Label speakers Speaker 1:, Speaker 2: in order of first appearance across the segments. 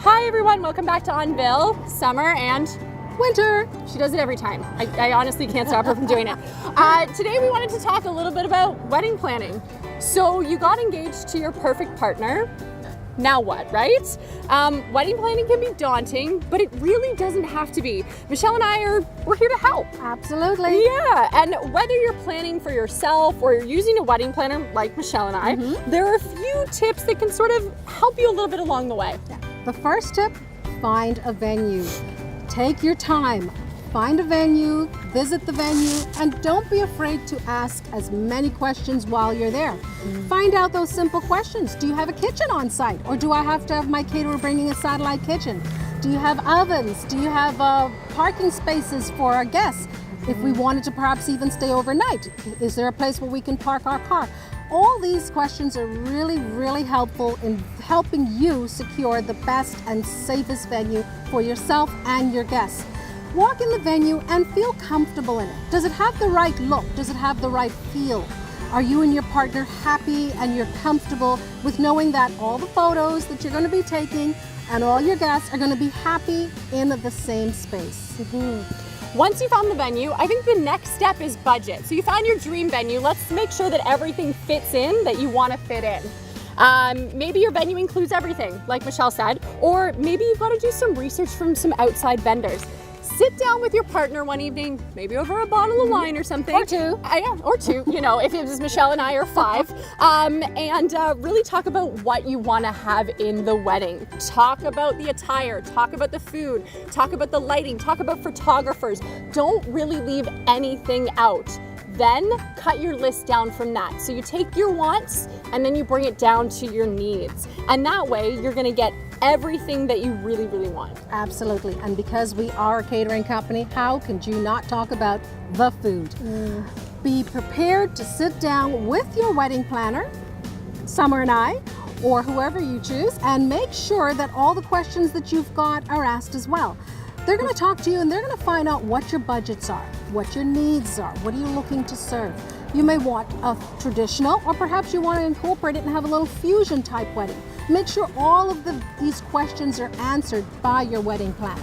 Speaker 1: Hi everyone, welcome back to En Ville, summer and winter. She does it every time. I honestly can't stop her from doing it. Today we wanted to talk a little bit about wedding planning. So you got engaged to your perfect partner. Now what, right? Wedding planning can be daunting, but it really doesn't have to be. Michelle and we're here to help.
Speaker 2: Absolutely.
Speaker 1: Yeah, and whether you're planning for yourself or you're using a wedding planner like Michelle and I, there are a few tips that can sort of help you a little bit along the way.
Speaker 2: The first tip, find a venue. Take your time. Find a venue, visit the venue, and don't be afraid to ask as many questions while you're there. Find out those simple questions. Do you have a kitchen on site? Or do I have to have my caterer bringing a satellite kitchen? Do you have ovens? Do you have parking spaces for our guests? If we wanted to perhaps even stay overnight, is there a place where we can park our car? All these questions are really, really helpful in helping you secure the best and safest venue for yourself and your guests. Walk in the venue and feel comfortable in it. Does it have the right look? Does it have the right feel? Are you and your partner happy and you're comfortable with knowing that all the photos that you're going to be taking and all your guests are going to be happy in the same space?
Speaker 1: Once you found the venue, I think the next step is budget. So you found your dream venue. Let's make sure that everything fits in that you want to fit in. Maybe your venue includes everything, like Michelle said, or maybe you've got to do some research from some outside vendors. Sit down with your partner one evening, maybe over a bottle of wine or something.
Speaker 2: Or two.
Speaker 1: Yeah, or two, you know, if it was Michelle and I or five. And really talk about what you want to have in the wedding. Talk about the attire, talk about the food, talk about the lighting, talk about photographers. Don't really leave anything out. Then cut your list down from that. So you take your wants and then you bring it down to your needs. And that way you're gonna get everything that you really, really want.
Speaker 2: Absolutely. And because we are a catering company, how could you not talk about the food? Be prepared to sit down with your wedding planner, Summer and I, or whoever you choose, and make sure that all the questions that you've got are asked as well. They're going to talk to you and they're going to find out what your budgets are, what your needs are, what are you looking to serve. You may want a traditional, or perhaps you want to incorporate it and have a little fusion type wedding. Make sure all of these questions are answered by your wedding planner.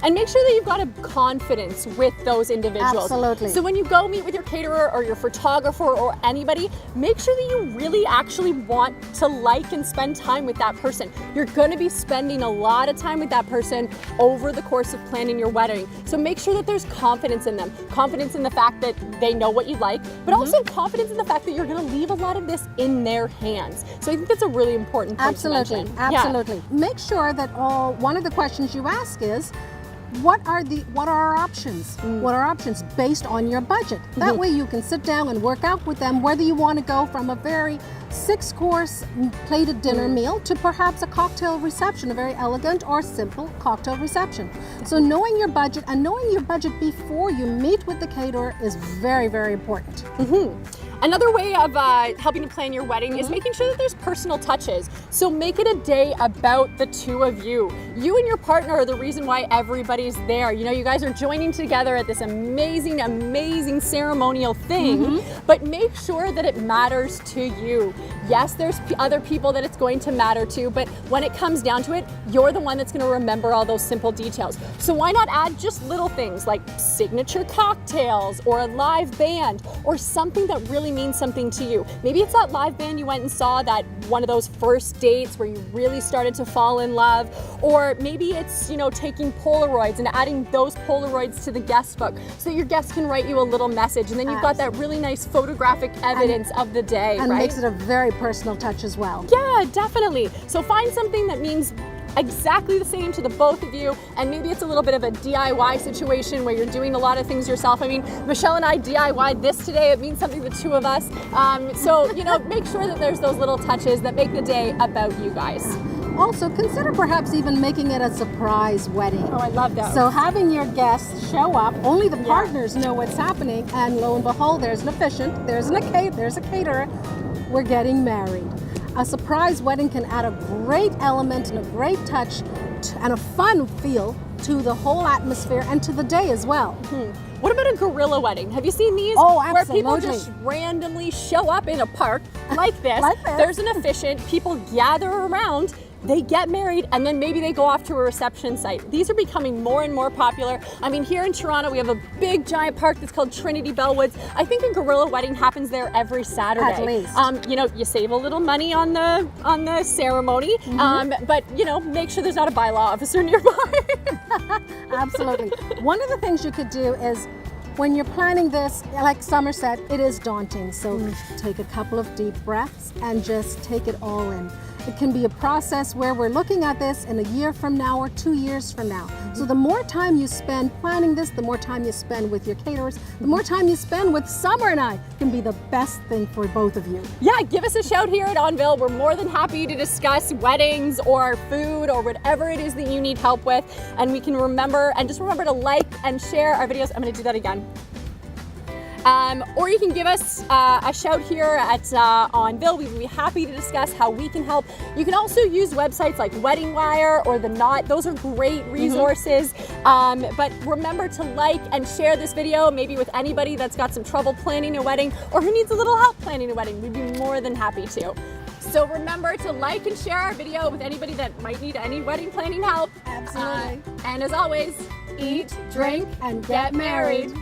Speaker 1: And make sure that you've got a confidence with those individuals.
Speaker 2: Absolutely.
Speaker 1: So when you go meet with your caterer or your photographer or anybody, make sure that you really actually want to like and spend time with that person. You're going to be spending a lot of time with that person over the course of planning your wedding. So make sure that there's confidence in them. Confidence in the fact that they know what you like, but also confidence in the fact that you're going to leave a lot of this in their hands. So I think that's a really important point to mention.
Speaker 2: Absolutely.
Speaker 1: Yeah.
Speaker 2: Make sure that one of the questions you ask is, what are our options? What are options based on your budget? That way you can sit down and work out with them whether you want to go from a very 6-course plated dinner meal to perhaps a cocktail reception, a very elegant or simple cocktail reception. So knowing your budget and knowing your budget before you meet with the caterer is very, very important.
Speaker 1: Another way of helping to plan your wedding is making sure that there's personal touches. So make it a day about the two of you. You and your partner are the reason why everybody's there. You know, you guys are joining together at this amazing, amazing ceremonial thing, but make sure that it matters to you. Yes, there's other people that it's going to matter to, but when it comes down to it, you're the one that's going to remember all those simple details. So why not add just little things like signature cocktails or a live band or something that really means something to you. Maybe it's that live band you went and saw, that one of those first dates where you really started to fall in love, or maybe it's, you know, taking Polaroids and adding those Polaroids to the guest book so that your guests can write you a little message, and then you've got that really nice photographic evidence of the day,
Speaker 2: and
Speaker 1: right?
Speaker 2: makes it a very personal touch as well.
Speaker 1: Yeah, definitely. So find something that means exactly the same to the both of you, and maybe it's a little bit of a DIY situation where you're doing a lot of things yourself. I mean, Michelle and I DIY'd this today. It means something to the two of us. So, you know, make sure that there's those little touches that make the day about you guys.
Speaker 2: Also, consider perhaps even making it a surprise wedding.
Speaker 1: Oh, I love that.
Speaker 2: So having your guests show up, only the partners know what's happening, and lo and behold, there's an officiant, there's a caterer, we're getting married. A surprise wedding can add a great element and a great touch and a fun feel to the whole atmosphere and to the day as well.
Speaker 1: What about a gorilla wedding? Have you seen these?
Speaker 2: Oh,
Speaker 1: where people
Speaker 2: absolutely.
Speaker 1: just randomly show up in a park like this.
Speaker 2: Like this.
Speaker 1: There's an officiant, people gather around, they get married, and then maybe they go off to a reception site. These are becoming more and more popular. I mean, here in Toronto, we have a big giant park that's called Trinity Bellwoods. I think a gorilla wedding happens there every Saturday.
Speaker 2: At least.
Speaker 1: You know, you save a little money on the ceremony, but you know, make sure there's not a bylaw officer nearby.
Speaker 2: Absolutely. One of the things you could do is, when you're planning this, like Summer said, it is daunting. So take a couple of deep breaths and just take it all in. It can be a process where we're looking at this in a year from now or 2 years from now. So the more time you spend planning this, the more time you spend with your caterers, the more time you spend with Summer and I, can be the best thing for both of you.
Speaker 1: Yeah, give us a shout here at En Ville. We're more than happy to discuss weddings or food or whatever it is that you need help with. And we can remember to like and share our videos. I'm gonna do that again. Or you can give us a shout here at En Ville. We would be happy to discuss how we can help. You can also use websites like Wedding Wire or The Knot. Those are great resources. But remember to like and share this video, maybe with anybody that's got some trouble planning a wedding or who needs a little help planning a wedding. We'd be more than happy to. So remember to like and share our video with anybody that might need any wedding planning help.
Speaker 2: Absolutely.
Speaker 1: And as always, eat, drink,
Speaker 2: and get married.